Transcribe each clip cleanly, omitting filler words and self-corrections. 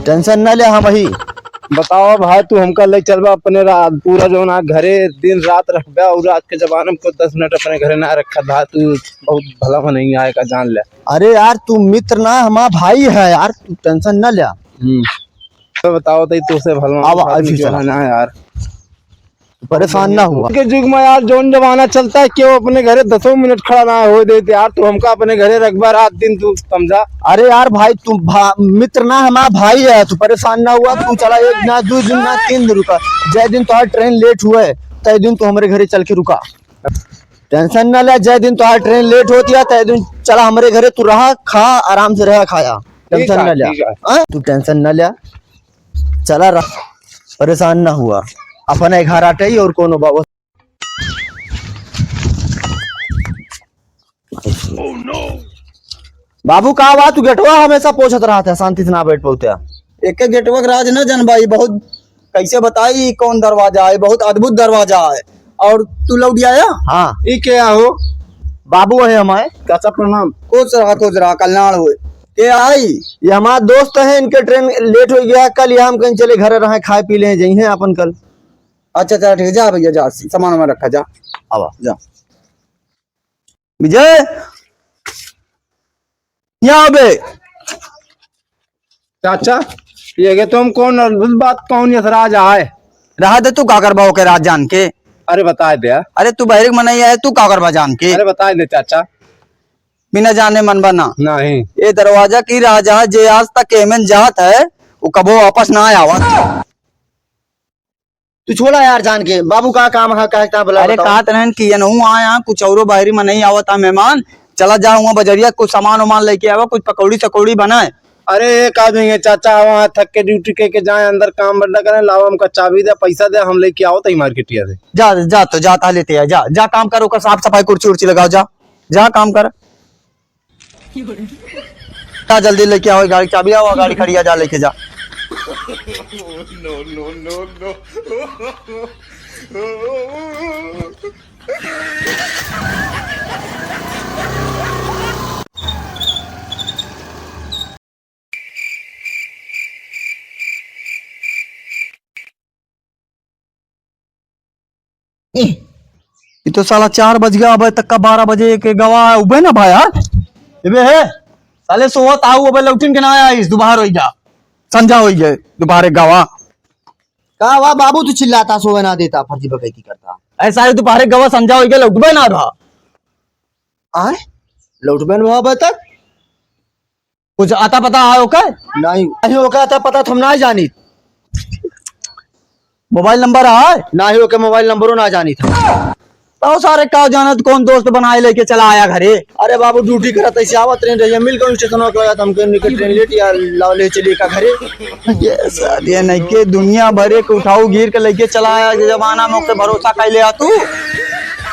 Tension न ले। हाँ भाई बताओ भाई, तू हमका ले चलबा अपने रात पूरा जो ना घरे दिन रात रखबा, और आज के जमाने में को 10 मिनट अपने घरे ना रखा था। तू बहुत भला नहीं आएगा, जान ले। अरे यार तू मित्र ना हमारा भाई है यार, तू टेंशन न ले। तो बताओ तो से भला ना यार, परेशान ना हुआ के युग में यार जोन जमाना चलता है क्यों अपने घरे 10 मिनट खड़ा ना हो देते यार। तू हमका अपने घरे रखबा रात दिन, तू समझा। अरे यार भाई तू मित्र ना हमारा भाई है, तू परेशान ना हुआ। तू चला 1 ना 2 दिन ना 3 दिन रुका। जय दिन तुम्हारा ट्रेन लेट हुआ है तय दिन तू हमारे घरे चल के रुका। टेंशन ना ले। जय दिन तुम्हारा ट्रेन लेट होती है तय दिन चला हमारे घरे, तू रहा खा आराम से रहा खाया। टेंशन ना ले, तू टेंशन ना ले, चला रहा, परेशान ना हुआ। अपने घर आटे ही और कौन बाबा। बाबू कहा बात तू गेटवा हमेशा पूछत रहा था, शांति से ना बैठ पाते। एक गेटवा राज न जन भाई, बहुत कैसे बताई कौन दरवाजा है, बहुत अद्भुत दरवाजा है। और तू लौट आया? हाँ ये क्या हो बाबू है हमारे। चाचा प्रणाम। कुछ रहा कल्याण हुए के आई। ये हमारा दोस्त है, इनके ट्रेन लेट हो गया कल। यहाँ हम कहीं चले घर रहे, खाए पी ले जाइए अपन कल। अच्छा चल ठीक है, जा भैया जा, सामान में रखा जा। आवा जा विजय यहाँ बे। चाचा ये तुम कौन अद्भुत बात कौन ये राज आए रहा दे, तू का करबा के राज जान के। अरे बता दे। अरे तू बहरिक मनाई है, तू का करबा जान के। अरे बता दे चाचा। बिना जाने मन बना नहीं। ये दरवाजा की राजा जे आज तक एमन जात है वो कबो वापस ना आया। तू छोड़ा यार जान के। बाबू का काम है क्या बोला? अरे का तरह की आया कुछ और बाहरी में नहीं आवता मेहमान। चला जाऊंगा बजरिया, कुछ सामान वामान लेके आवा, कुछ पकौड़ी सकौड़ी बनाए। अरे एक आदमी है चाचा, वहाँ थक के ड्यूटी के जाए अंदर काम बंदा करे, लाओ हमका चाबी दे पैसा दे, हम लेके आओ तई मार्केटिया से। जा जा तो जाता लेते है, जा जा काम करो, साफ सफाई कुर्सी उर्सी लगाओ, जा जा काम कर। जा जल्दी लेके आओ गाड़ी, चाबी आओ, गाड़ी खड़ी है, जा लेके जा। ये तो साला 4 बज गया, अब तक का 12 बजे के गवाह उबे ना भाई यार। इबे है साले सोवत आऊ, अब लौटिन के ना आया, इस दोबार हो जा संजा हो गए दोबारे गवाह। कहा वाह बाबू तू चिल्लाता सोवे ना देता, फर्जी बकैती करता। ऐसा है दोबारे गवाह संजा हो गया, लौटबे ना रहा। आए लौटबेन वहां तक कुछ आता पता है ओके? नहीं होगा था पता, तुम ना जानी। मोबाइल नंबर है ना ही होके मोबाइल नंबरों ना जानी था। तो सारे का जाना तो कौन दोस्त बनाए लेके चला आया घरे। अरे बाबू ड्यूटी करत ऐसे आवा, ट्रेन रही मिल गई स्टेशन पर, हमके निकल ट्रेन लेट या लाव ले चलिए का घरे। ये साले नहीं के दुनिया भरे के उठाऊ गिर के लेके चला आया, जमाना में उससे भरोसा कर ले तू।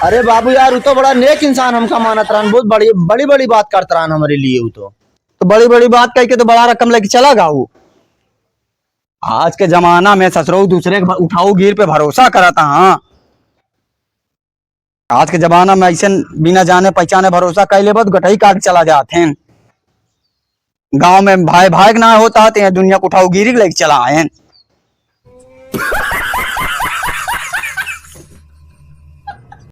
अरे बाबू यार वो तो बड़ा नेक इंसान हमका मानत रहन, बहुत बड़ी बड़ी बात करता रहन हमारे लिए। वो तो बड़ी बड़ी बात कह के तो बड़ा रकम लेके चला गा वो। आज के जमाना में ससुरो दूसरे के उठाऊ गिर पे भरोसा करता। हाँ आज के जमाना में ऐसे बिना जाने पहचाने भरोसा कर ले बहुत गटई काट चला जाते हैं। गांव में भाई भाई ना होता तो दुनिया को उठाऊ गिरी लेके चला आए।